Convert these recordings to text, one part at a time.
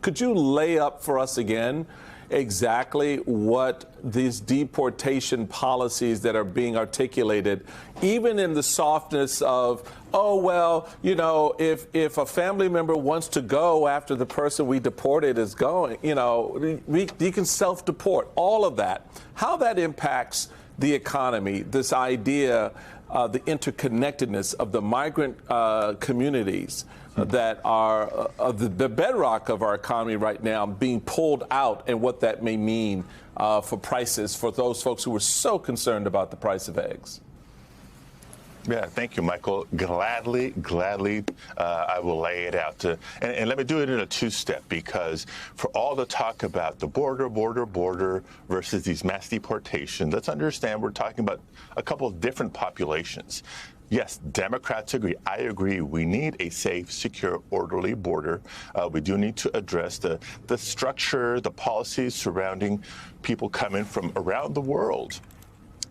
Could you lay up for us again exactly what these deportation policies that are being articulated, even in the softness of, oh, well, you know, if a family member wants to go after the person we deported is going, you know, you can self-deport, all of that, how that impacts the economy, this idea, the interconnectedness of the migrant communities that are the bedrock of our economy right now being pulled out, and what that may mean for prices for those folks who were so concerned about the price of eggs. Yeah, thank you, Michael. Gladly, I will lay it out. And let me do it in a two-step, because for all the talk about the border versus these mass deportations, let's understand we're talking about a couple of different populations. Yes, Democrats agree. I agree. We need a safe, secure, orderly border. We do need to address the structure, the policies surrounding people coming from around the world,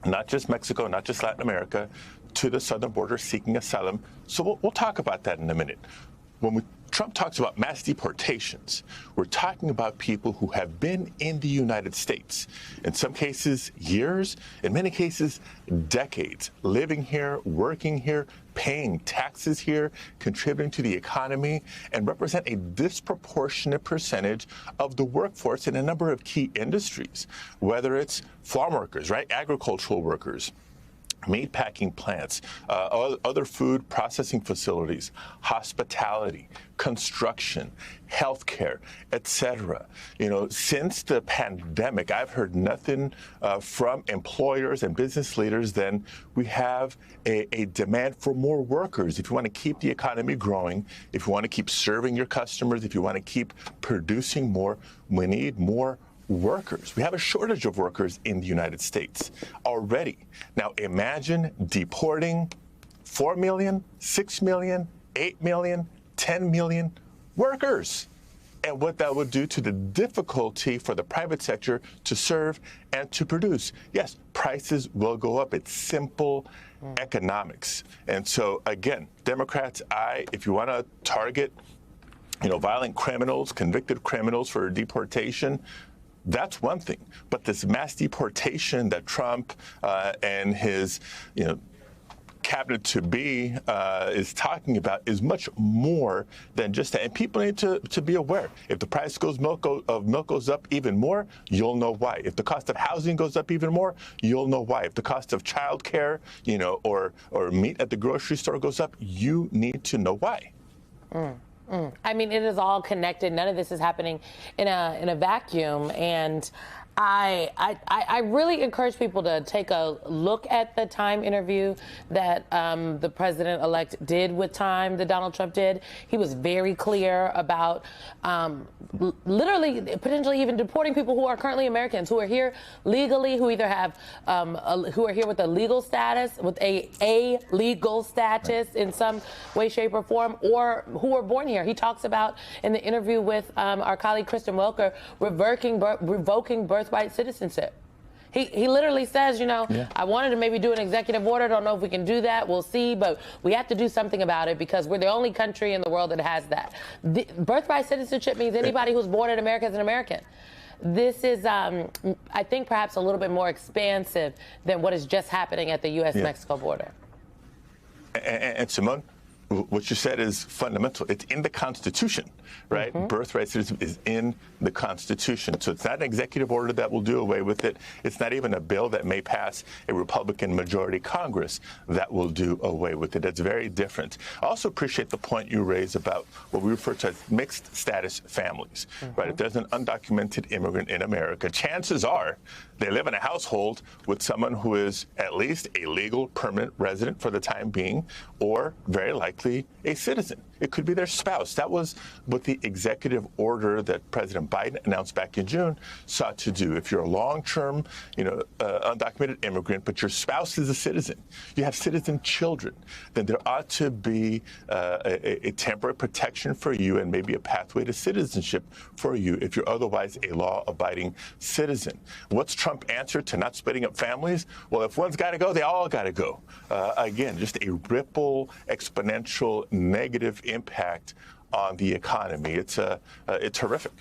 not just Mexico, not just Latin America, to the southern border seeking asylum. So we'll talk about that in a minute. When Trump talks about mass deportations, we're talking about people who have been in the United States, in some cases years, in many cases decades, living here, working here, paying taxes here, contributing to the economy, and represent a disproportionate percentage of the workforce in a number of key industries, whether it's farm workers, right, agricultural workers, meatpacking plants, other food processing facilities, hospitality, construction, healthcare, etc. You know, since the pandemic, I've heard nothing from employers and business leaders than we have a demand for more workers. If you want to keep the economy growing, if you want to keep serving your customers, if you want to keep producing more, we need more workers. We have a shortage of workers in the United States already. Now imagine deporting 4 million, 6 million, 8 million, 10 million workers, and what that would do to the difficulty for the private sector to serve and to produce. Yes, prices will go up. It's simple economics. And so again, Democrats, if you want to target, you know, violent criminals, convicted criminals for deportation, that's one thing. But this mass deportation that Trump and his, you know, cabinet-to-be is talking about is much more than just that. And people need to be aware. If the price of milk goes up even more, you'll know why. If the cost of housing goes up even more, you'll know why. If the cost of childcare, you know, or meat at the grocery store goes up, you need to know why. I mean, it is all connected. None of this is happening in a vacuum. And I really encourage people to take a look at the Time interview that the president-elect did with Time, that Donald Trump did. He was very clear about literally potentially even deporting people who are currently Americans, who are here legally, who either have who are here with a legal status, with a legal status in some way, shape, or form, or who were born here. He talks about, in the interview with our colleague Kristen Welker, revoking birthright citizenship. He literally says, you know, I wanted to maybe do an executive order. Don't know if we can do that. We'll see. But we have to do something about it because we're the only country in the world that has that. Birthright citizenship means anybody who's born in America is an American. This is, I think, perhaps a little bit more expansive than what is just happening at the U.S.-Mexico border. And Simone, what you said is fundamental. It's in the Constitution, right? Birthright citizenship is in the Constitution. So it's not an executive order that will do away with it. It's not even a bill that may pass a Republican majority Congress that will do away with it. It's very different. I also appreciate the point you raised about what we refer to as mixed status families, right? If there's an undocumented immigrant in America, chances are they live in a household with someone who is at least a legal permanent resident for the time being, or very likely a citizen. It could be their spouse. That was what the executive order that President Biden announced back in June sought to do. If you're a long-term, undocumented immigrant, but your spouse is a citizen, you have citizen children, then there ought to be a temporary protection for you and maybe a pathway to citizenship for you if you're otherwise a law-abiding citizen. What's Trump's answer to not splitting up families? Well, if one's got to go, they all got to go. Again, just a ripple, exponential, negative impact on the economy. It's horrific.